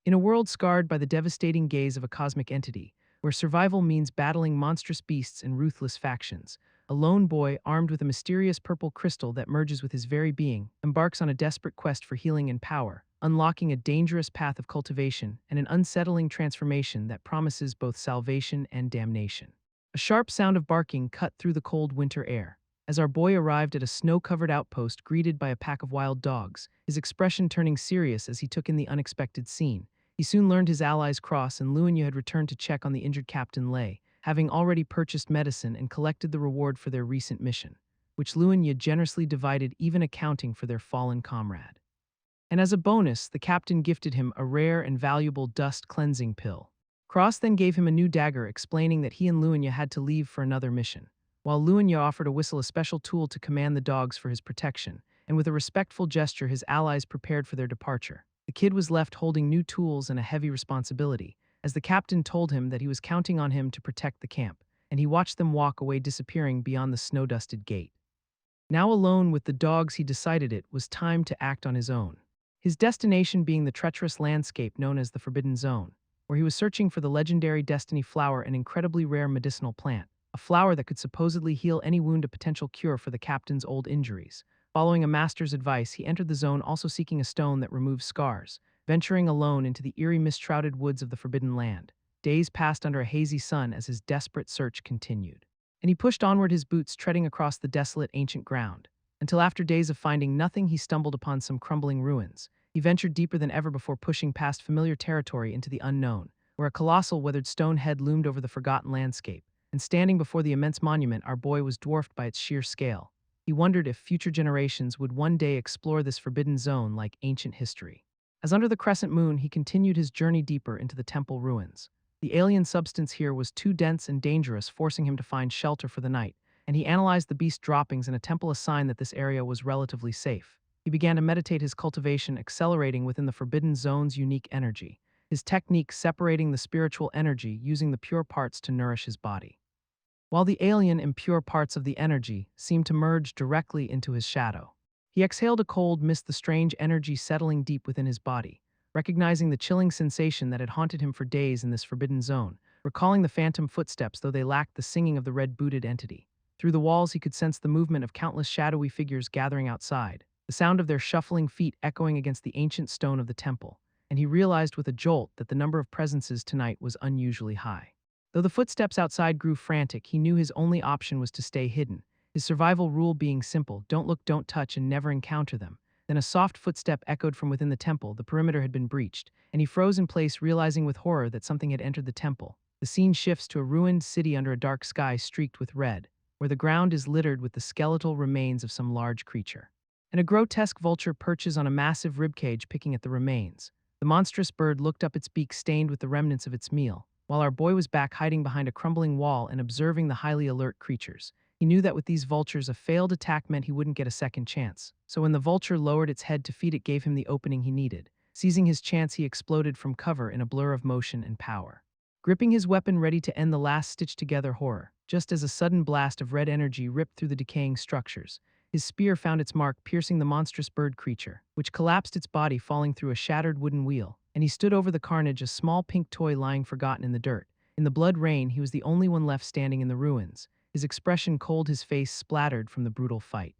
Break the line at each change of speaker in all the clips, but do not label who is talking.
In a world scarred by the devastating gaze of a cosmic entity, where survival means battling monstrous beasts and ruthless factions, a lone boy, armed with a mysterious purple crystal that merges with his very being, embarks on a desperate quest for healing and power, unlocking a dangerous path of cultivation and an unsettling transformation that promises both salvation and damnation. A sharp sound of barking cut through the cold winter air. As our boy arrived at a snow-covered outpost greeted by a pack of wild dogs, his expression turning serious as he took in the unexpected scene. He soon learned his allies cross and Luanya had returned to check on the injured Captain Lei, having already purchased medicine and collected the reward for their recent mission, which Luanya generously divided, even accounting for their fallen comrade. And as a bonus, the captain gifted him a rare and valuable dust cleansing pill. Cross then gave him a new dagger, explaining that he and Luanya had to leave for another mission, while Luanya offered a whistle, a special tool to command the dogs for his protection, and with a respectful gesture his allies prepared for their departure. The kid was left holding new tools and a heavy responsibility, as the captain told him that he was counting on him to protect the camp, and he watched them walk away, disappearing beyond the snow-dusted gate. Now alone with the dogs, he decided it was time to act on his own. His destination being the treacherous landscape known as the Forbidden Zone, where he was searching for the legendary Destiny Flower, an incredibly rare medicinal plant, a flower that could supposedly heal any wound, a potential cure for the captain's old injuries. Following a master's advice, he entered the zone, also seeking a stone that removes scars, venturing alone into the eerie mist-shrouded woods of the Forbidden Land. Days passed under a hazy sun as his desperate search continued. And he pushed onward, his boots treading across the desolate ancient ground, until after days of finding nothing, he stumbled upon some crumbling ruins. He ventured deeper than ever before pushing past familiar territory into the unknown, where a colossal weathered stone head loomed over the forgotten landscape, and standing before the immense monument, our boy was dwarfed by its sheer scale. He wondered if future generations would one day explore this forbidden zone like ancient history. As under the crescent moon, he continued his journey deeper into the temple ruins. The alien substance here was too dense and dangerous, forcing him to find shelter for the night, and he analyzed the beast droppings in a temple, a sign that this area was relatively safe. He began to meditate, his cultivation accelerating within the forbidden zone's unique energy, his technique separating the spiritual energy using the pure parts to nourish his body, while the alien, impure parts of the energy seemed to merge directly into his shadow. He exhaled a cold mist, the strange energy settling deep within his body, recognizing the chilling sensation that had haunted him for days in this forbidden zone, recalling the phantom footsteps, though they lacked the singing of the red-booted entity. Through the walls he could sense the movement of countless shadowy figures gathering outside, the sound of their shuffling feet echoing against the ancient stone of the temple, and he realized with a jolt that the number of presences tonight was unusually high. Though the footsteps outside grew frantic, he knew his only option was to stay hidden, his survival rule being simple: don't look, don't touch, and never encounter them. Then a soft footstep echoed from within the temple. The perimeter had been breached, and he froze in place, realizing with horror that something had entered the temple. The scene shifts to a ruined city under a dark sky streaked with red, where the ground is littered with the skeletal remains of some large creature. And a grotesque vulture perches on a massive ribcage, picking at the remains. The monstrous bird looked up, its beak stained with the remnants of its meal, while our boy was back hiding behind a crumbling wall and observing the highly alert creatures. He knew that with these vultures, a failed attack meant he wouldn't get a second chance. So when the vulture lowered its head to feed, it gave him the opening he needed. Seizing his chance, he exploded from cover in a blur of motion and power, gripping his weapon ready to end the last stitched-together horror. Just as a sudden blast of red energy ripped through the decaying structures, his spear found its mark, piercing the monstrous bird creature, which collapsed, its body falling through a shattered wooden wheel, and he stood over the carnage, a small pink toy lying forgotten in the dirt. In the blood rain, he was the only one left standing in the ruins, his expression cold, his face splattered from the brutal fight.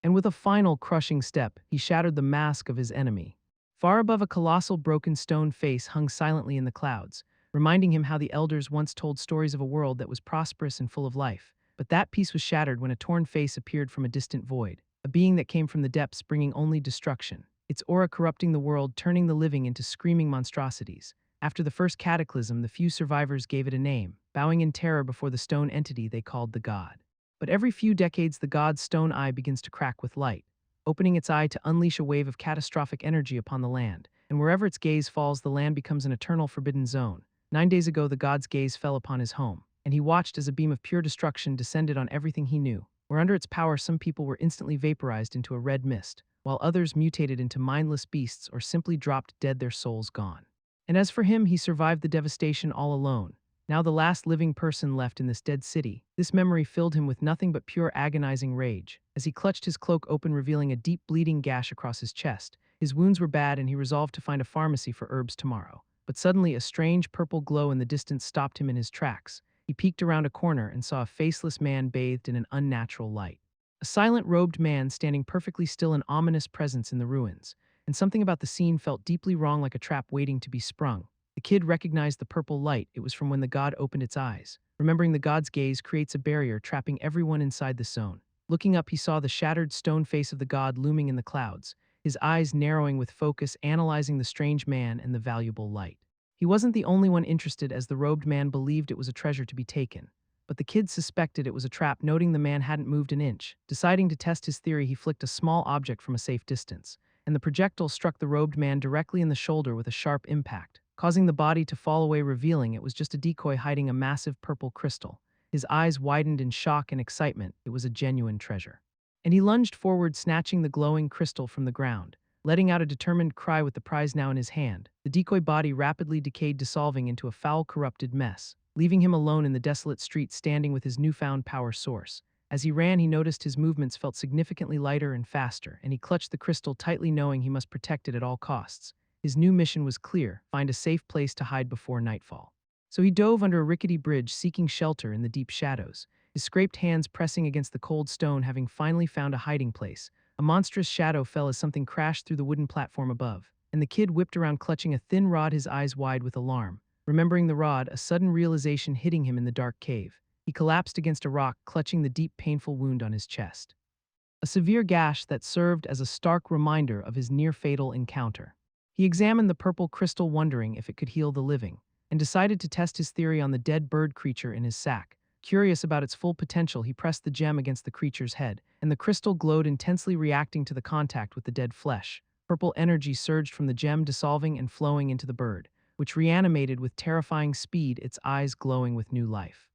And with a final crushing step, he shattered the mask of his enemy. Far above, a colossal broken stone face hung silently in the clouds, reminding him how the elders once told stories of a world that was prosperous and full of life. But that piece was shattered when a torn face appeared from a distant void, a being that came from the depths, bringing only destruction, its aura corrupting the world, turning the living into screaming monstrosities. After the first cataclysm, the few survivors gave it a name, bowing in terror before the stone entity they called the god. But every few decades, the god's stone eye begins to crack with light, opening its eye to unleash a wave of catastrophic energy upon the land, and wherever its gaze falls, the land becomes an eternal forbidden zone. 9 days ago, the god's gaze fell upon his home, and he watched as a beam of pure destruction descended on everything he knew, where under its power some people were instantly vaporized into a red mist, while others mutated into mindless beasts or simply dropped dead, their souls gone. And as for him, he survived the devastation all alone, now the last living person left in this dead city. This memory filled him with nothing but pure agonizing rage. As he clutched his cloak open, revealing a deep bleeding gash across his chest, His wounds were bad and he resolved to find a pharmacy for herbs tomorrow. But suddenly a strange purple glow in the distance stopped him in his tracks. He peeked around a corner and saw a faceless man bathed in an unnatural light. A silent robed man standing perfectly still, an ominous presence in the ruins. And something about the scene felt deeply wrong, like a trap waiting to be sprung. The kid recognized the purple light. It was from when the god opened its eyes. Remembering the god's gaze creates a barrier, trapping everyone inside the zone. Looking up, he saw the shattered stone face of the god looming in the clouds, his eyes narrowing with focus, analyzing the strange man and the valuable light. He wasn't the only one interested, as the robed man believed it was a treasure to be taken. But the kid suspected it was a trap, noting the man hadn't moved an inch. Deciding to test his theory, he flicked a small object from a safe distance, and the projectile struck the robed man directly in the shoulder with a sharp impact, causing the body to fall away, revealing it was just a decoy hiding a massive purple crystal. His eyes widened in shock and excitement. It was a genuine treasure. And he lunged forward, snatching the glowing crystal from the ground. Letting out a determined cry with the prize now in his hand, the decoy body rapidly decayed, dissolving into a foul, corrupted mess, leaving him alone in the desolate street, standing with his newfound power source. As he ran, he noticed his movements felt significantly lighter and faster, and he clutched the crystal tightly, knowing he must protect it at all costs. His new mission was clear: find a safe place to hide before nightfall. So he dove under a rickety bridge, seeking shelter in the deep shadows, his scraped hands pressing against the cold stone. Having finally found a hiding place, a monstrous shadow fell as something crashed through the wooden platform above, and the kid whipped around, clutching a thin rod, his eyes wide with alarm. Remembering the rod, a sudden realization hitting him in the dark cave. He collapsed against a rock, clutching the deep, painful wound on his chest. A severe gash that served as a stark reminder of his near-fatal encounter. He examined the purple crystal, wondering if it could heal the living, and decided to test his theory on the dead bird creature in his sack. Curious about its full potential, he pressed the gem against the creature's head, and the crystal glowed intensely, reacting to the contact with the dead flesh. Purple energy surged from the gem, dissolving and flowing into the bird, which reanimated with terrifying speed, its eyes glowing with new life.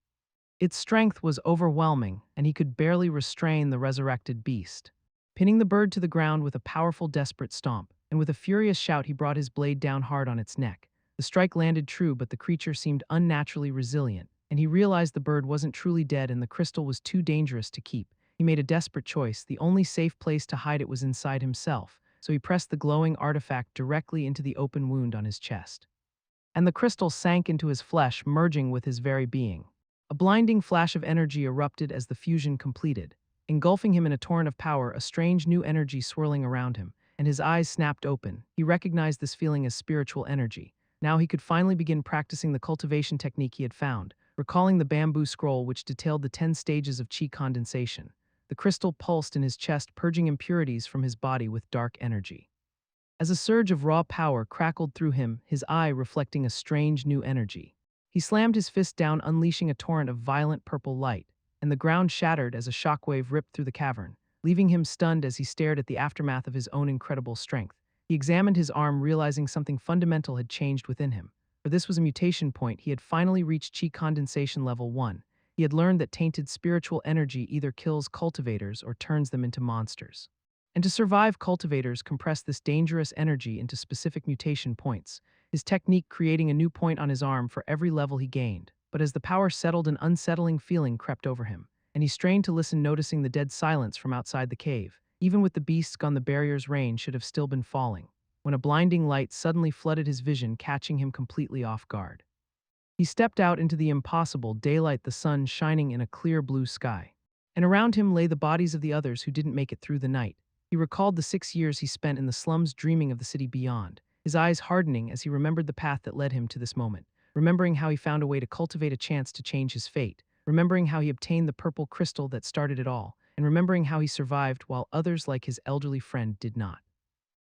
Its strength was overwhelming, and he could barely restrain the resurrected beast. Pinning the bird to the ground with a powerful, desperate stomp, and with a furious shout, he brought his blade down hard on its neck. The strike landed true, but the creature seemed unnaturally resilient, and he realized the bird wasn't truly dead and the crystal was too dangerous to keep. He made a desperate choice. The only safe place to hide it was inside himself, so he pressed the glowing artifact directly into the open wound on his chest. And the crystal sank into his flesh, merging with his very being. A blinding flash of energy erupted as the fusion completed, engulfing him in a torrent of power, a strange new energy swirling around him, and his eyes snapped open. He recognized this feeling as spiritual energy. Now he could finally begin practicing the cultivation technique he had found, recalling the bamboo scroll which detailed the 10 stages of chi condensation. The crystal pulsed in his chest, purging impurities from his body with dark energy. As a surge of raw power crackled through him, his eye reflecting a strange new energy. He slammed his fist down, unleashing a torrent of violent purple light, and the ground shattered as a shockwave ripped through the cavern, leaving him stunned as he stared at the aftermath of his own incredible strength. He examined his arm, realizing something fundamental had changed within him. For this was a mutation point. He had finally reached chi condensation level 1. He had learned that tainted spiritual energy either kills cultivators or turns them into monsters. And to survive, cultivators compress this dangerous energy into specific mutation points, his technique creating a new point on his arm for every level he gained. But as the power settled, an unsettling feeling crept over him, and he strained to listen, noticing the dead silence from outside the cave. Even with the beasts gone, the barrier's rain should have still been falling, when a blinding light suddenly flooded his vision, catching him completely off guard. He stepped out into the impossible daylight, the sun shining in a clear blue sky. And around him lay the bodies of the others who didn't make it through the night. He recalled the 6 years he spent in the slums, dreaming of the city beyond, his eyes hardening as he remembered the path that led him to this moment, remembering how he found a way to cultivate a chance to change his fate, remembering how he obtained the purple crystal that started it all, and remembering how he survived while others like his elderly friend did not.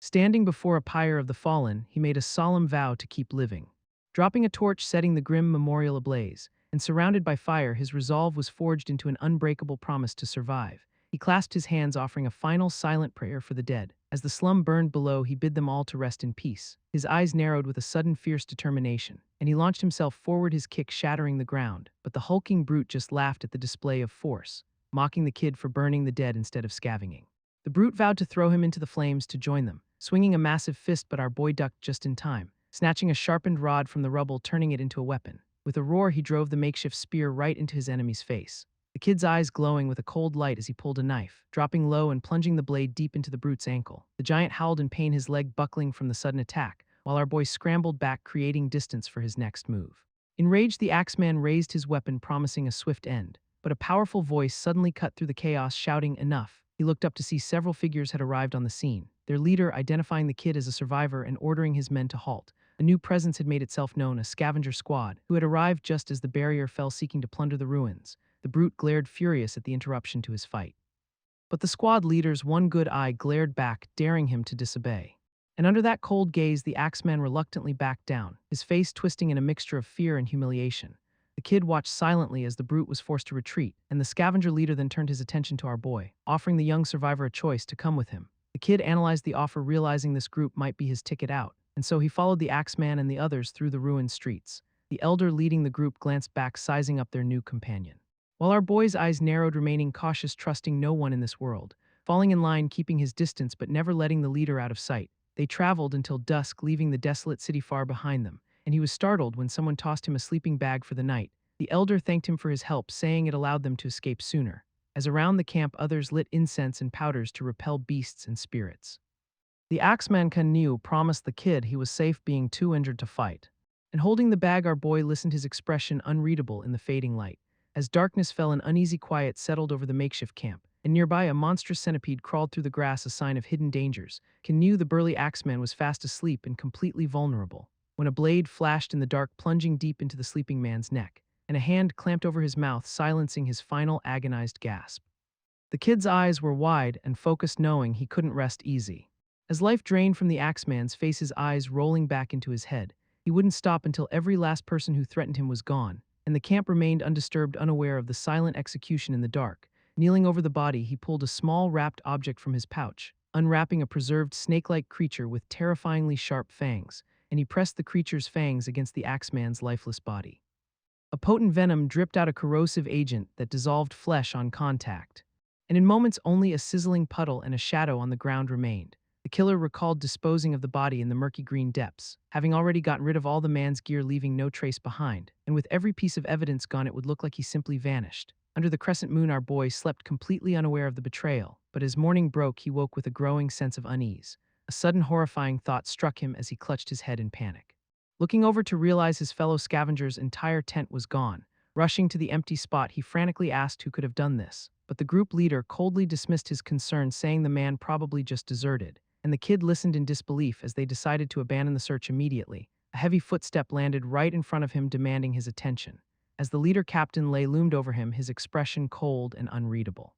Standing before a pyre of the fallen, he made a solemn vow to keep living. Dropping a torch, setting the grim memorial ablaze, and surrounded by fire, his resolve was forged into an unbreakable promise to survive. He clasped his hands, offering a final silent prayer for the dead. As the slum burned below, he bid them all to rest in peace. His eyes narrowed with a sudden fierce determination, and he launched himself forward, his kick shattering the ground. But the hulking brute just laughed at the display of force, mocking the kid for burning the dead instead of scavenging. The brute vowed to throw him into the flames to join them, swinging a massive fist, but our boy ducked just in time, snatching a sharpened rod from the rubble, turning it into a weapon. With a roar, he drove the makeshift spear right into his enemy's face. the kid's eyes glowing with a cold light as he pulled a knife, dropping low and plunging the blade deep into the brute's ankle. The giant howled in pain, his leg buckling from the sudden attack, while our boy scrambled back, creating distance for his next move. Enraged, the axeman raised his weapon, promising a swift end. But a powerful voice suddenly cut through the chaos, shouting, "Enough!" He looked up to see several figures had arrived on the scene, their leader identifying the kid as a survivor and ordering his men to halt. A new presence had made itself known, a scavenger squad, who had arrived just as the barrier fell, seeking to plunder the ruins. The brute glared furious at the interruption to his fight. But the squad leader's one good eye glared back, daring him to disobey. And under that cold gaze, the axeman reluctantly backed down, his face twisting in a mixture of fear and humiliation. The kid watched silently as the brute was forced to retreat, and the scavenger leader then turned his attention to our boy, offering the young survivor a choice to come with him. The kid analyzed the offer, realizing this group might be his ticket out, and so he followed the axeman and the others through the ruined streets. The elder leading the group glanced back, sizing up their new companion, while our boy's eyes narrowed, remaining cautious, trusting no one in this world, falling in line, keeping his distance but never letting the leader out of sight. They traveled until dusk, leaving the desolate city far behind them, and he was startled when someone tossed him a sleeping bag for the night. The elder thanked him for his help, saying it allowed them to escape sooner, as around the camp others lit incense and powders to repel beasts and spirits. The axeman Kanyu promised the kid he was safe, being too injured to fight. And holding the bag, our boy listened, his expression unreadable in the fading light. As darkness fell, an uneasy quiet settled over the makeshift camp, and nearby a monstrous centipede crawled through the grass, a sign of hidden dangers. Kanyu, the burly axeman, was fast asleep and completely vulnerable, when a blade flashed in the dark, plunging deep into the sleeping man's neck, and a hand clamped over his mouth, silencing his final agonized gasp. The kid's eyes were wide and focused, knowing he couldn't rest easy. As life drained from the axeman's face, his eyes rolling back into his head, he wouldn't stop until every last person who threatened him was gone, and the camp remained undisturbed, unaware of the silent execution in the dark. Kneeling over the body, he pulled a small wrapped object from his pouch, unwrapping a preserved snake-like creature with terrifyingly sharp fangs, and he pressed the creature's fangs against the axeman's lifeless body. A potent venom dripped out, a corrosive agent that dissolved flesh on contact, and in moments only a sizzling puddle and a shadow on the ground remained. The killer recalled disposing of the body in the murky green depths, having already gotten rid of all the man's gear, leaving no trace behind, and with every piece of evidence gone, it would look like he simply vanished. Under the crescent moon, our boy slept completely unaware of the betrayal, but as morning broke, he woke with a growing sense of unease. A sudden horrifying thought struck him as he clutched his head in panic. Looking over to realize his fellow scavengers' entire tent was gone. Rushing to the empty spot, he frantically asked who could have done this, but the group leader coldly dismissed his concern, saying the man probably just deserted. And the kid listened in disbelief as they decided to abandon the search immediately. A heavy footstep landed right in front of him, demanding his attention. As the leader captain loomed over him, his expression cold and unreadable.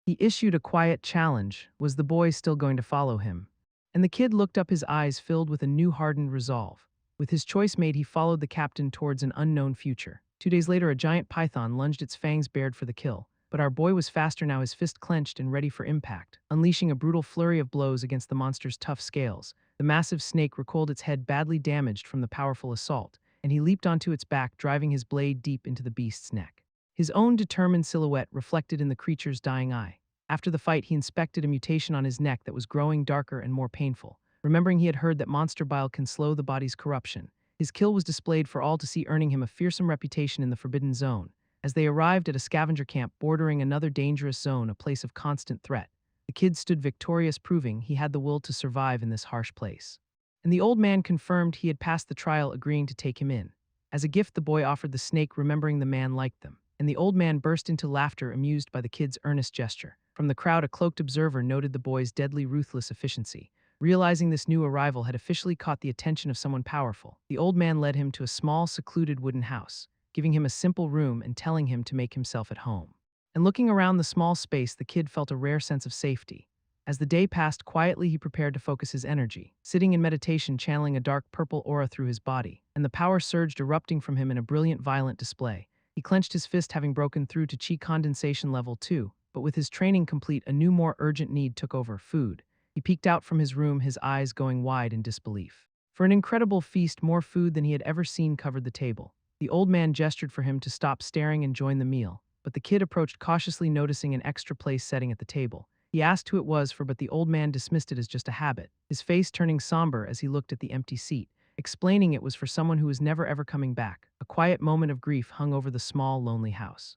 He issued a quiet challenge. Was the boy still going to follow him? And the kid looked up, his eyes filled with a new hardened resolve. With his choice made, he followed the captain towards an unknown future. 2 days later, a giant python lunged, its fangs bared for the kill. But our boy was faster now, his fist clenched and ready for impact, unleashing a brutal flurry of blows against the monster's tough scales. The massive snake recoiled, its head badly damaged from the powerful assault, and he leaped onto its back, driving his blade deep into the beast's neck. His own determined silhouette reflected in the creature's dying eye. After the fight, he inspected a mutation on his neck that was growing darker and more painful. Remembering he had heard that monster bile can slow the body's corruption, his kill was displayed for all to see, earning him a fearsome reputation in the Forbidden Zone. As they arrived at a scavenger camp bordering another dangerous zone, a place of constant threat, the kid stood victorious, proving he had the will to survive in this harsh place. And the old man confirmed he had passed the trial, agreeing to take him in. As a gift, the boy offered the snake, remembering the man liked them, and the old man burst into laughter, amused by the kid's earnest gesture. From the crowd, a cloaked observer noted the boy's deadly, ruthless efficiency. Realizing this new arrival had officially caught the attention of someone powerful, the old man led him to a small, secluded wooden house, giving him a simple room and telling him to make himself at home. And looking around the small space, the kid felt a rare sense of safety. As the day passed quietly, he prepared to focus his energy, sitting in meditation, channeling a dark purple aura through his body, and the power surged, erupting from him in a brilliant, violent display. He clenched his fist, having broken through to chi condensation level 2, but with his training complete, a new, more urgent need took over: food. He peeked out from his room, his eyes going wide in disbelief. For an incredible feast, more food than he had ever seen covered the table. The old man gestured for him to stop staring and join the meal, but the kid approached cautiously, noticing an extra place setting at the table. He asked who it was for, but the old man dismissed it as just a habit, his face turning somber as he looked at the empty seat, explaining it was for someone who was never ever coming back. A quiet moment of grief hung over the small, lonely house.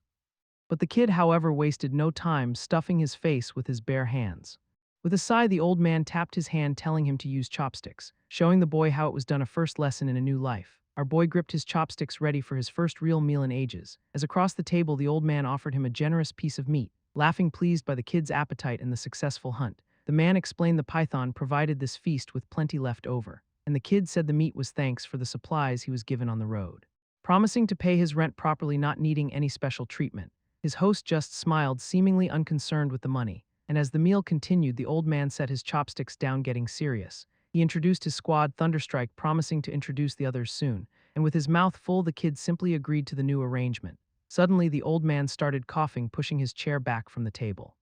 But the kid, however, wasted no time stuffing his face with his bare hands. With a sigh, the old man tapped his hand, telling him to use chopsticks, showing the boy how it was done, a first lesson in a new life. Our boy gripped his chopsticks, ready for his first real meal in ages, as across the table the old man offered him a generous piece of meat. Laughing, pleased by the kid's appetite and the successful hunt, the man explained the python provided this feast with plenty left over, and the kid said the meat was thanks for the supplies he was given on the road. Promising to pay his rent properly, not needing any special treatment, his host just smiled, seemingly unconcerned with the money. And as the meal continued, the old man set his chopsticks down, getting serious. He introduced his squad, Thunderstrike, promising to introduce the others soon, and with his mouth full, the kid simply agreed to the new arrangement. Suddenly, the old man started coughing, pushing his chair back from the table,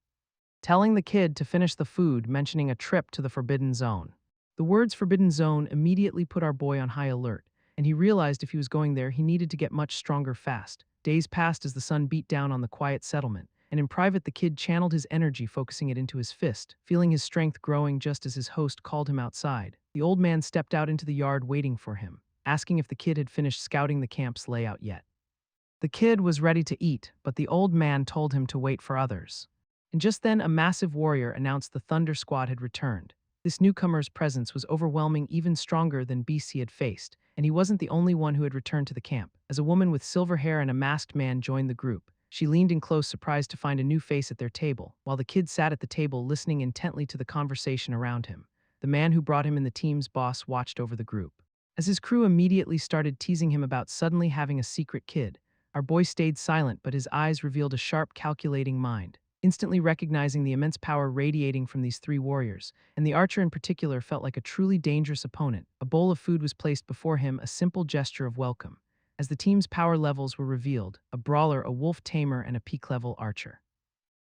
telling the kid to finish the food, mentioning a trip to the Forbidden Zone. The words Forbidden Zone immediately put our boy on high alert, and he realized if he was going there, he needed to get much stronger fast. Days passed as the sun beat down on the quiet settlement, and in private the kid channeled his energy, focusing it into his fist, feeling his strength growing just as his host called him outside. The old man stepped out into the yard waiting for him, asking if the kid had finished scouting the camp's layout yet. The kid was ready to eat, but the old man told him to wait for others. And just then a massive warrior announced the Thunder Squad had returned. This newcomer's presence was overwhelming, even stronger than beasts he had faced, and he wasn't the only one who had returned to the camp. As a woman with silver hair and a masked man joined the group, she leaned in close, surprised to find a new face at their table, while the kid sat at the table listening intently to the conversation around him. The man who brought him in, the team's boss, watched over the group. As his crew immediately started teasing him about suddenly having a secret kid, our boy stayed silent, but his eyes revealed a sharp, calculating mind. Instantly recognizing the immense power radiating from these three warriors, and the archer in particular felt like a truly dangerous opponent. A bowl of food was placed before him, a simple gesture of welcome. As the team's power levels were revealed, a brawler, a wolf tamer, and a peak-level archer.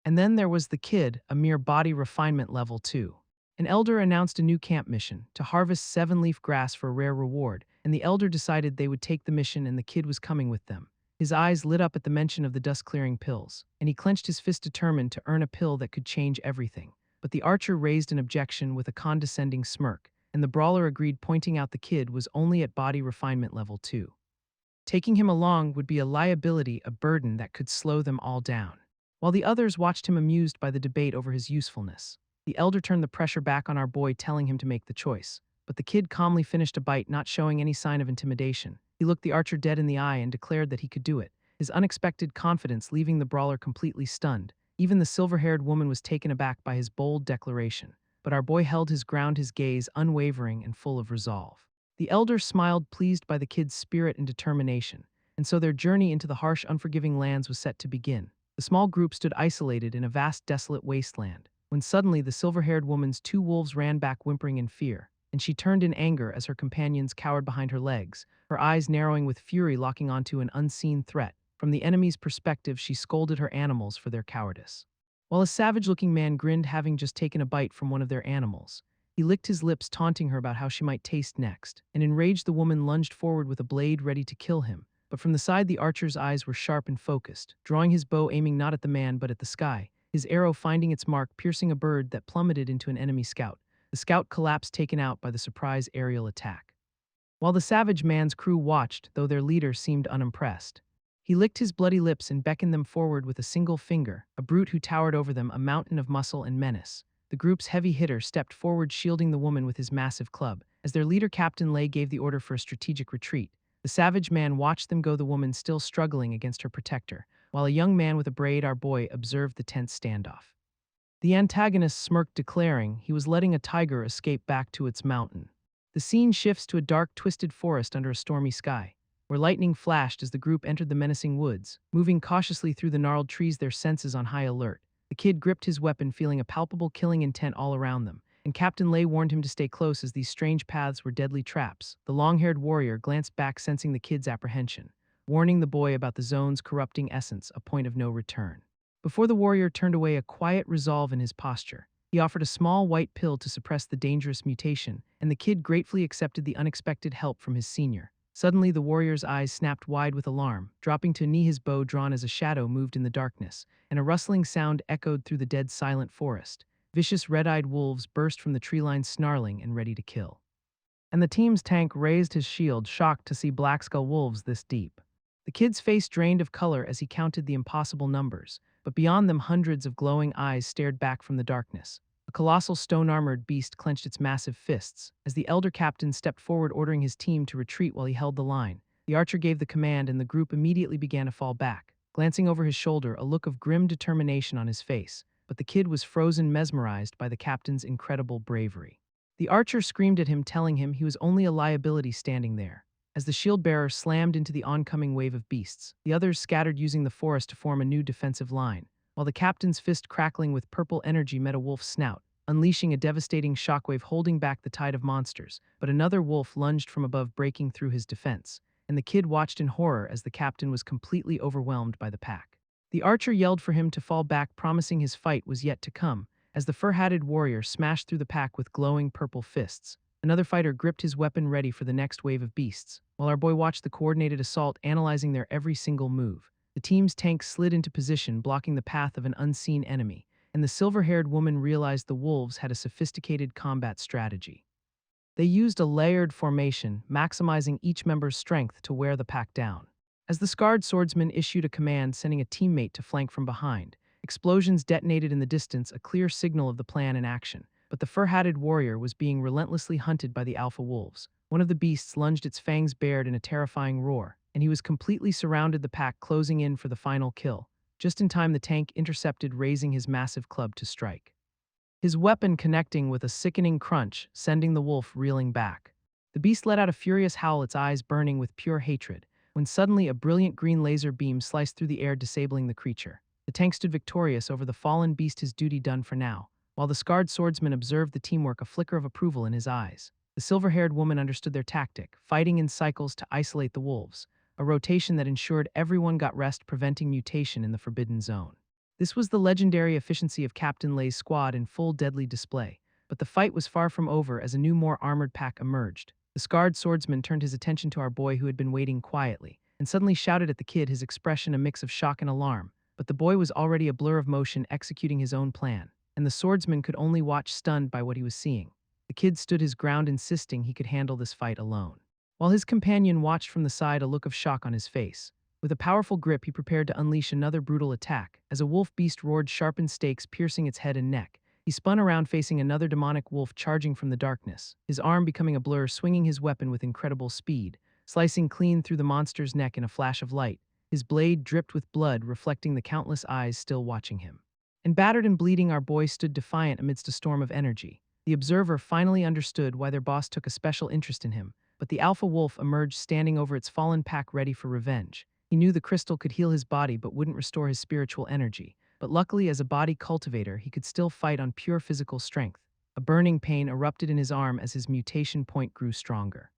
And then there was the kid, a mere body refinement level 2. An elder announced a new camp mission, to harvest 7-leaf grass for a rare reward, and the elder decided they would take the mission, and the kid was coming with them. His eyes lit up at the mention of the dust-clearing pills, and he clenched his fist, determined to earn a pill that could change everything. But the archer raised an objection with a condescending smirk, and the brawler agreed, pointing out the kid was only at body refinement level 2. Taking him along would be a liability, a burden that could slow them all down. While the others watched him, amused by the debate over his usefulness, the elder turned the pressure back on our boy, telling him to make the choice. But the kid calmly finished a bite, not showing any sign of intimidation. He looked the archer dead in the eye and declared that he could do it, his unexpected confidence leaving the brawler completely stunned. Even the silver-haired woman was taken aback by his bold declaration, but our boy held his ground, his gaze unwavering and full of resolve. The elder smiled, pleased by the kid's spirit and determination, and so their journey into the harsh, unforgiving lands was set to begin. The small group stood isolated in a vast, desolate wasteland, when suddenly the silver-haired woman's two wolves ran back, whimpering in fear, and she turned in anger as her companions cowered behind her legs, her eyes narrowing with fury, locking onto an unseen threat. From the enemy's perspective, she scolded her animals for their cowardice. While a savage-looking man grinned, having just taken a bite from one of their animals. He licked his lips, taunting her about how she might taste next. An enraged, the woman lunged forward with a blade, ready to kill him. But from the side, the archer's eyes were sharp and focused, drawing his bow, aiming not at the man but at the sky, his arrow finding its mark, piercing a bird that plummeted into an enemy scout. The scout collapsed, taken out by the surprise aerial attack. While the savage man's crew watched, though their leader seemed unimpressed. He licked his bloody lips and beckoned them forward with a single finger, a brute who towered over them, a mountain of muscle and menace. The group's heavy hitter stepped forward, shielding the woman with his massive club. As their leader, Captain Lay, gave the order for a strategic retreat, the savage man watched them go, the woman still struggling against her protector, while a young man with a braid, our boy, observed the tense standoff. The antagonist smirked, declaring he was letting a tiger escape back to its mountain. The scene shifts to a dark, twisted forest under a stormy sky, where lightning flashed as the group entered the menacing woods, moving cautiously through the gnarled trees, their senses on high alert. The kid gripped his weapon, feeling a palpable killing intent all around them, and Captain Lay warned him to stay close as these strange paths were deadly traps. The long-haired warrior glanced back, sensing the kid's apprehension, warning the boy about the zone's corrupting essence, a point of no return. Before the warrior turned away, a quiet resolve in his posture, he offered a small white pill to suppress the dangerous mutation, and the kid gratefully accepted the unexpected help from his senior. Suddenly, the warrior's eyes snapped wide with alarm, dropping to a knee, his bow drawn as a shadow moved in the darkness, and a rustling sound echoed through the dead, silent forest. Vicious red-eyed wolves burst from the tree line, snarling and ready to kill. And the team's tank raised his shield, shocked to see black skull wolves this deep. The kid's face drained of color as he counted the impossible numbers, but beyond them hundreds of glowing eyes stared back from the darkness. A colossal stone-armored beast clenched its massive fists as the elder captain stepped forward ordering his team to retreat while he held the line. The archer gave the command and the group immediately began to fall back, glancing over his shoulder, a look of grim determination on his face, but the kid was frozen, mesmerized by the captain's incredible bravery. The archer screamed at him, telling him he was only a liability standing there. As the shield-bearer slammed into the oncoming wave of beasts, the others scattered using the forest to form a new defensive line, while the captain's fist crackling with purple energy met a wolf's snout, unleashing a devastating shockwave holding back the tide of monsters. But another wolf lunged from above, breaking through his defense, and the kid watched in horror as the captain was completely overwhelmed by the pack. The archer yelled for him to fall back, promising his fight was yet to come, as the fur-hatted warrior smashed through the pack with glowing purple fists. Another fighter gripped his weapon ready for the next wave of beasts, while our boy watched the coordinated assault, analyzing their every single move. The team's tanks slid into position, blocking the path of an unseen enemy, and the silver-haired woman realized the wolves had a sophisticated combat strategy. They used a layered formation, maximizing each member's strength to wear the pack down. As the scarred swordsman issued a command, sending a teammate to flank from behind, explosions detonated in the distance, a clear signal of the plan in action. But the fur-hatted warrior was being relentlessly hunted by the alpha wolves. One of the beasts lunged, its fangs bared in a terrifying roar, and he was completely surrounded, the pack closing in for the final kill. Just in time, the tank intercepted, raising his massive club to strike, his weapon connecting with a sickening crunch, sending the wolf reeling back. The beast let out a furious howl, its eyes burning with pure hatred, when suddenly a brilliant green laser beam sliced through the air, disabling the creature. The tank stood victorious over the fallen beast, his duty done for now. While the scarred swordsman observed the teamwork, a flicker of approval in his eyes. The silver-haired woman understood their tactic, fighting in cycles to isolate the wolves, a rotation that ensured everyone got rest, preventing mutation in the forbidden zone. This was the legendary efficiency of Captain Lay's squad in full deadly display, but the fight was far from over as a new, more armored pack emerged. The scarred swordsman turned his attention to our boy, who had been waiting quietly, and suddenly shouted at the kid, his expression a mix of shock and alarm. But the boy was already a blur of motion, executing his own plan, and the swordsman could only watch, stunned by what he was seeing. The kid stood his ground, insisting he could handle this fight alone, while his companion watched from the side, a look of shock on his face. With a powerful grip, he prepared to unleash another brutal attack. As a wolf beast roared, sharpened stakes piercing its head and neck, he spun around, facing another demonic wolf charging from the darkness, his arm becoming a blur, swinging his weapon with incredible speed, slicing clean through the monster's neck in a flash of light. His blade dripped with blood, reflecting the countless eyes still watching him. And battered and bleeding, our boy stood defiant amidst a storm of energy. The observer finally understood why their boss took a special interest in him, but the alpha wolf emerged, standing over its fallen pack, ready for revenge. He knew the crystal could heal his body but wouldn't restore his spiritual energy, but luckily, as a body cultivator, he could still fight on pure physical strength. A burning pain erupted in his arm as his mutation point grew stronger,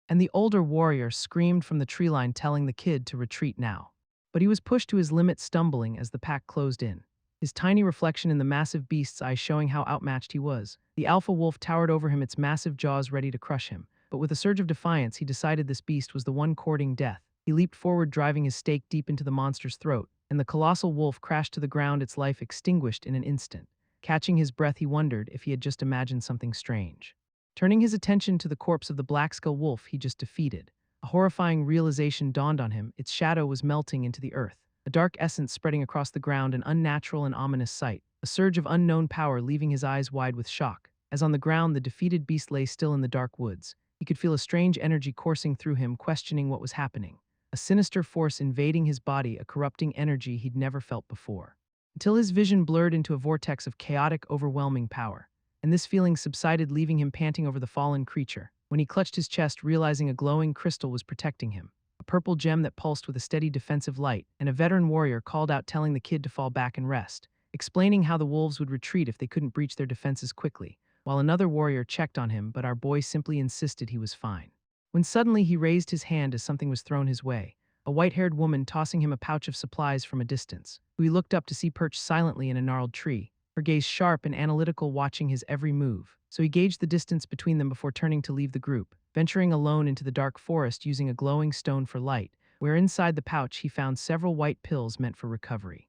and the older warrior screamed from the tree line, telling the kid to retreat now. But he was pushed to his limit, stumbling as the pack closed in, his tiny reflection in the massive beast's eyes showing how outmatched he was. The alpha wolf towered over him, its massive jaws ready to crush him, but with a surge of defiance, he decided this beast was the one courting death. He leaped forward, driving his stake deep into the monster's throat, and the colossal wolf crashed to the ground, its life extinguished in an instant. Catching his breath, he wondered if he had just imagined something strange. Turning his attention to the corpse of the black-skull wolf he just defeated, a horrifying realization dawned on him. Its shadow was melting into the earth, a dark essence spreading across the ground, an unnatural and ominous sight. A surge of unknown power leaving his eyes wide with shock. As on the ground, the defeated beast lay still in the dark woods. He could feel a strange energy coursing through him, questioning what was happening. A sinister force invading his body, a corrupting energy he'd never felt before. Until his vision blurred into a vortex of chaotic, overwhelming power. And this feeling subsided, leaving him panting over the fallen creature. When he clutched his chest, realizing a glowing crystal was protecting him, a purple gem that pulsed with a steady defensive light, and a veteran warrior called out, telling the kid to fall back and rest, explaining how the wolves would retreat if they couldn't breach their defenses quickly, while another warrior checked on him, but our boy simply insisted he was fine. When suddenly he raised his hand as something was thrown his way, a white-haired woman tossing him a pouch of supplies from a distance, who he looked up to see perched silently in a gnarled tree, her gaze sharp and analytical, watching his every move. So he gauged the distance between them before turning to leave the group, venturing alone into the dark forest using a glowing stone for light, where inside the pouch he found several white pills meant for recovery,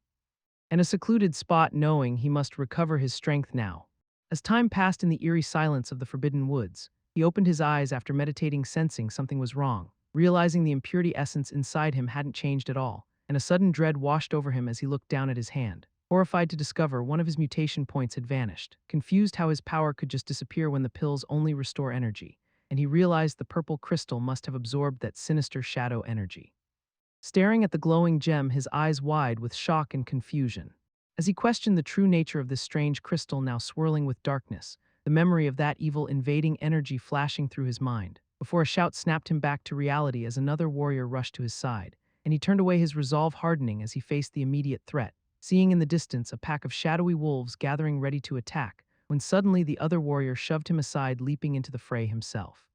and a secluded spot, knowing he must recover his strength now. As time passed in the eerie silence of the forbidden woods, he opened his eyes after meditating, sensing something was wrong. realizing the impurity essence inside him hadn't changed at all, and a sudden dread washed over him as he looked down at his hand, horrified to discover one of his mutation points had vanished, confused how his power could just disappear when the pills only restore energy, and he realized the purple crystal must have absorbed that sinister shadow energy. Staring at the glowing gem, his eyes wide with shock and confusion. As he questioned the true nature of this strange crystal now swirling with darkness, the memory of that evil invading energy flashing through his mind, before a shout snapped him back to reality as another warrior rushed to his side, and he turned away, his resolve hardening as he faced the immediate threat, seeing in the distance a pack of shadowy wolves gathering ready to attack, when suddenly the other warrior shoved him aside, leaping into the fray himself,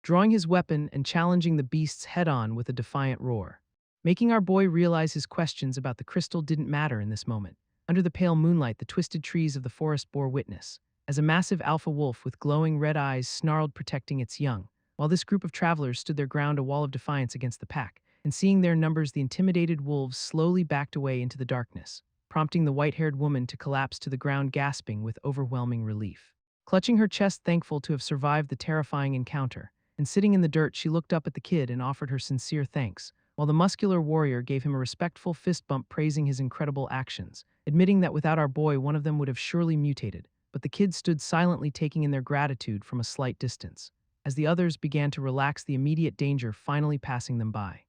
drawing his weapon and challenging the beasts head-on with a defiant roar, making our boy realize his questions about the crystal didn't matter in this moment. Under the pale moonlight, the twisted trees of the forest bore witness, as a massive alpha wolf with glowing red eyes snarled, protecting its young, while this group of travelers stood their ground, a wall of defiance against the pack, and seeing their numbers, the intimidated wolves slowly backed away into the darkness, prompting the white-haired woman to collapse to the ground, gasping with overwhelming relief. Clutching her chest, thankful to have survived the terrifying encounter, and sitting in the dirt, she looked up at the kid and offered her sincere thanks, while the muscular warrior gave him a respectful fist bump, praising his incredible actions, admitting that without our boy one of them would have surely mutated, but the kids stood silently, taking in their gratitude from a slight distance, as the others began to relax, the immediate danger finally passing them by.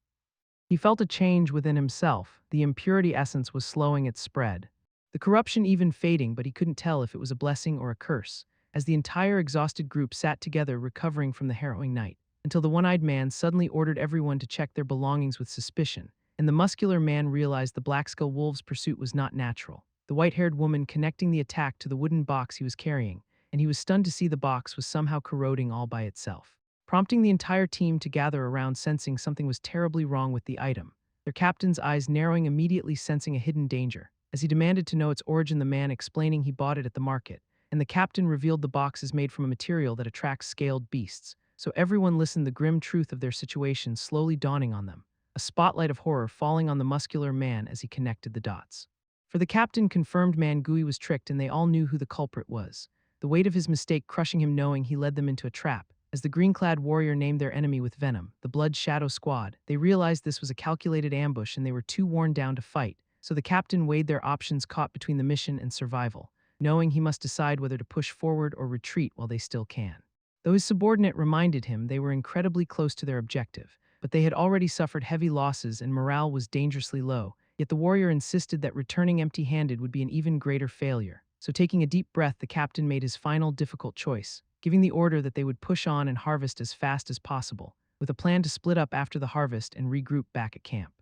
He felt a change within himself. The impurity essence was slowing its spread, the corruption even fading, but he couldn't tell if it was a blessing or a curse, as the entire exhausted group sat together, recovering from the harrowing night, until the one-eyed man suddenly ordered everyone to check their belongings with suspicion, and the muscular man realized the Blackskull wolf's pursuit was not natural, the white-haired woman connecting the attack to the wooden box he was carrying, and he was stunned to see the box was somehow corroding all by itself, prompting the entire team to gather around, sensing something was terribly wrong with the item, their captain's eyes narrowing, immediately sensing a hidden danger, as he demanded to know its origin, the man explaining he bought it at the market, and the captain revealed the box is made from a material that attracts scaled beasts, so everyone listened, the grim truth of their situation slowly dawning on them, a spotlight of horror falling on the muscular man as he connected the dots. For the captain confirmed Mangui was tricked, and they all knew who the culprit was, the weight of his mistake crushing him, knowing he led them into a trap. As the green-clad warrior named their enemy with venom, the Blood Shadow Squad, they realized this was a calculated ambush and they were too worn down to fight, so the captain weighed their options, caught between the mission and survival, knowing he must decide whether to push forward or retreat while they still can. Though his subordinate reminded him they were incredibly close to their objective, but they had already suffered heavy losses and morale was dangerously low, yet the warrior insisted that returning empty-handed would be an even greater failure. So taking a deep breath, the captain made his final difficult choice, giving the order that they would push on and harvest as fast as possible, with a plan to split up after the harvest and regroup back at camp.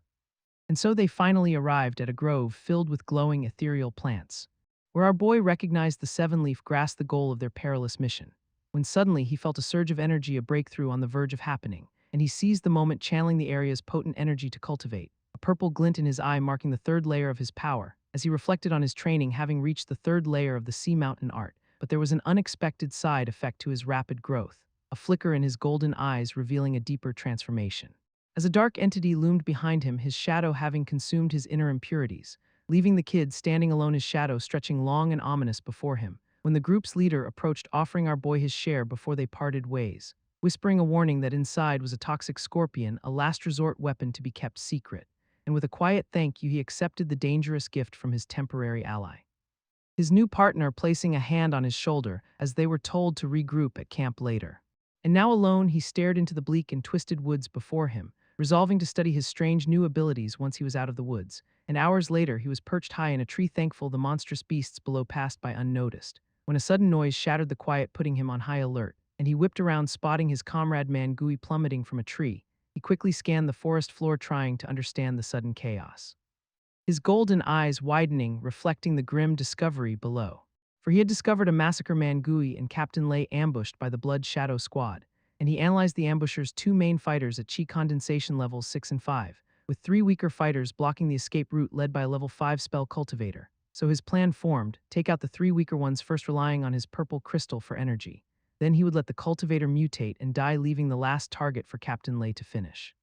And so they finally arrived at a grove filled with glowing ethereal plants, where our boy recognized the seven-leaf grass, the goal of their perilous mission, when suddenly he felt a surge of energy, a breakthrough on the verge of happening, and he seized the moment, channeling the area's potent energy to cultivate, a purple glint in his eye marking the third layer of his power, as he reflected on his training having reached the third layer of the sea mountain art. But there was an unexpected side effect to his rapid growth, a flicker in his golden eyes revealing a deeper transformation. As a dark entity loomed behind him, his shadow having consumed his inner impurities, leaving the kid standing alone, his shadow stretching long and ominous before him, when the group's leader approached, offering our boy his share before they parted ways, whispering a warning that inside was a toxic scorpion, a last resort weapon to be kept secret, and with a quiet thank you he accepted the dangerous gift from his temporary ally, his new partner placing a hand on his shoulder as they were told to regroup at camp later. And now alone, he stared into the bleak and twisted woods before him, resolving to study his strange new abilities once he was out of the woods, and hours later he was perched high in a tree, thankful the monstrous beasts below passed by unnoticed, when a sudden noise shattered the quiet, putting him on high alert, and he whipped around, spotting his comrade Mangui plummeting from a tree. He quickly scanned the forest floor, trying to understand the sudden chaos, his golden eyes widening, reflecting the grim discovery below. For he had discovered a massacre, Mangui and Captain lay ambushed by the Blood Shadow Squad, and he analyzed the ambushers' two main fighters at chi condensation levels 6 and 5, with three weaker fighters blocking the escape route led by a level 5 spell Cultivator. So his plan formed: take out the three weaker ones first, relying on his purple crystal for energy. Then he would let the Cultivator mutate and die, leaving the last target for Captain Lei to finish.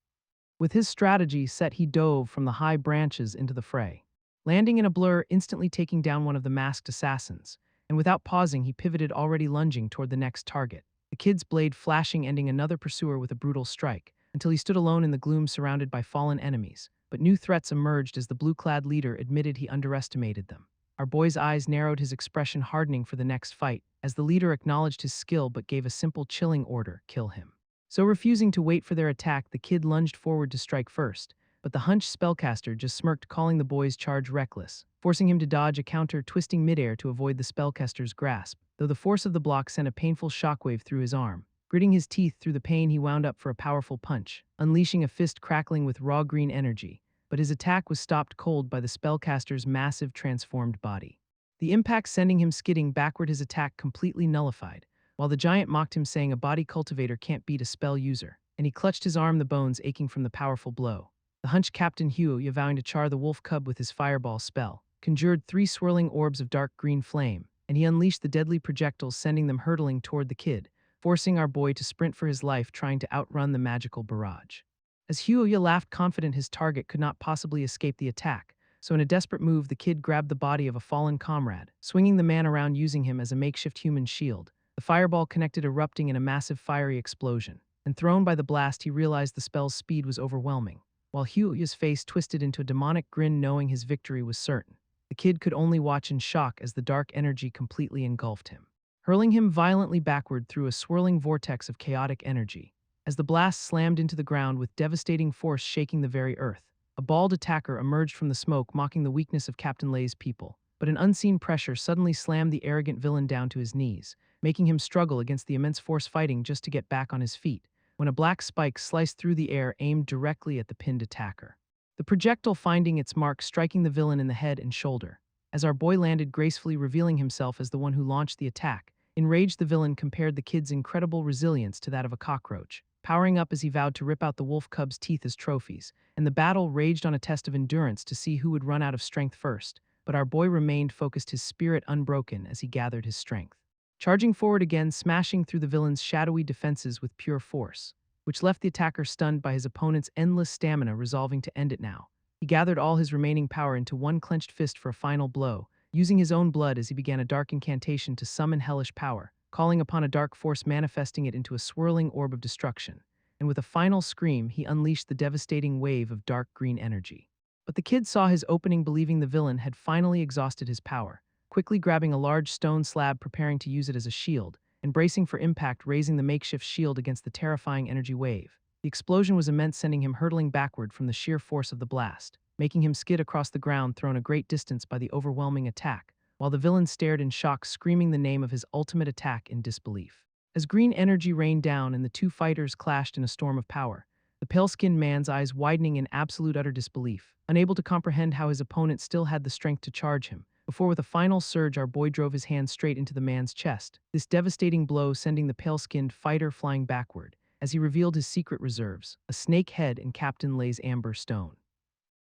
With his strategy set, he dove from the high branches into the fray, landing in a blur, instantly taking down one of the masked assassins, and without pausing he pivoted, already lunging toward the next target, the kid's blade flashing, ending another pursuer with a brutal strike, until he stood alone in the gloom surrounded by fallen enemies. But new threats emerged as the blue-clad leader admitted he underestimated them. Our boy's eyes narrowed, his expression hardening for the next fight, as the leader acknowledged his skill but gave a simple chilling order: kill him. So refusing to wait for their attack, the kid lunged forward to strike first, but the hunched spellcaster just smirked, calling the boy's charge reckless, forcing him to dodge a counter, twisting midair to avoid the spellcaster's grasp, though the force of the block sent a painful shockwave through his arm. Gritting his teeth through the pain, he wound up for a powerful punch, unleashing a fist crackling with raw green energy, but his attack was stopped cold by the spellcaster's massive transformed body. The impact sending him skidding backward, his attack completely nullified, while the giant mocked him, saying a body cultivator can't beat a spell user, and he clutched his arm, the bones aching from the powerful blow. The hunched Captain Hugh, vowing to char the wolf cub with his fireball spell, conjured 3 swirling orbs of dark green flame, and he unleashed the deadly projectiles, sending them hurtling toward the kid, forcing our boy to sprint for his life, trying to outrun the magical barrage. As Hugh laughed, confident his target could not possibly escape the attack, so in a desperate move, the kid grabbed the body of a fallen comrade, swinging the man around, using him as a makeshift human shield. The fireball connected, erupting in a massive fiery explosion, and thrown by the blast, he realized the spell's speed was overwhelming. While Hugh's face twisted into a demonic grin, knowing his victory was certain, the kid could only watch in shock as the dark energy completely engulfed him, hurling him violently backward through a swirling vortex of chaotic energy. As the blast slammed into the ground with devastating force, shaking the very earth, a bald attacker emerged from the smoke, mocking the weakness of Captain Lay's people. But an unseen pressure suddenly slammed the arrogant villain down to his knees, making him struggle against the immense force, fighting just to get back on his feet, when a black spike sliced through the air, aimed directly at the pinned attacker. The projectile finding its mark, striking the villain in the head and shoulder. As our boy landed gracefully, revealing himself as the one who launched the attack, enraged, the villain compared the kid's incredible resilience to that of a cockroach, powering up as he vowed to rip out the wolf cub's teeth as trophies, and the battle raged on, a test of endurance to see who would run out of strength first. But our boy remained focused, his spirit unbroken as he gathered his strength, charging forward again, smashing through the villain's shadowy defenses with pure force, which left the attacker stunned by his opponent's endless stamina. Resolving to end it now, he gathered all his remaining power into one clenched fist for a final blow, using his own blood as he began a dark incantation to summon hellish power, calling upon a dark force, manifesting it into a swirling orb of destruction, and with a final scream, he unleashed the devastating wave of dark green energy. But the kid saw his opening, believing the villain had finally exhausted his power, quickly grabbing a large stone slab, preparing to use it as a shield, and bracing for impact, raising the makeshift shield against the terrifying energy wave. The explosion was immense, sending him hurtling backward from the sheer force of the blast, making him skid across the ground, thrown a great distance by the overwhelming attack, while the villain stared in shock, screaming the name of his ultimate attack in disbelief. As green energy rained down and the two fighters clashed in a storm of power, the pale-skinned man's eyes widening in absolute utter disbelief, unable to comprehend how his opponent still had the strength to charge him, before with a final surge our boy drove his hand straight into the man's chest, this devastating blow sending the pale-skinned fighter flying backward, as he revealed his secret reserves, a snake head and Captain Lay's amber stone,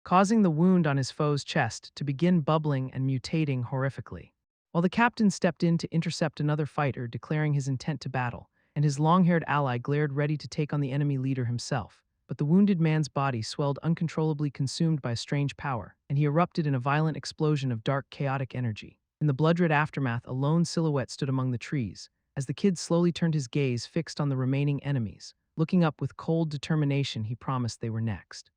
causing the wound on his foe's chest to begin bubbling and mutating horrifically. While the captain stepped in to intercept another fighter, declaring his intent to battle, and his long-haired ally glared ready to take on the enemy leader himself, but the wounded man's body swelled uncontrollably, consumed by a strange power, and he erupted in a violent explosion of dark, chaotic energy. In the blood-red aftermath, a lone silhouette stood among the trees, as the kid slowly turned his gaze fixed on the remaining enemies. Looking up with cold determination, he promised they were next.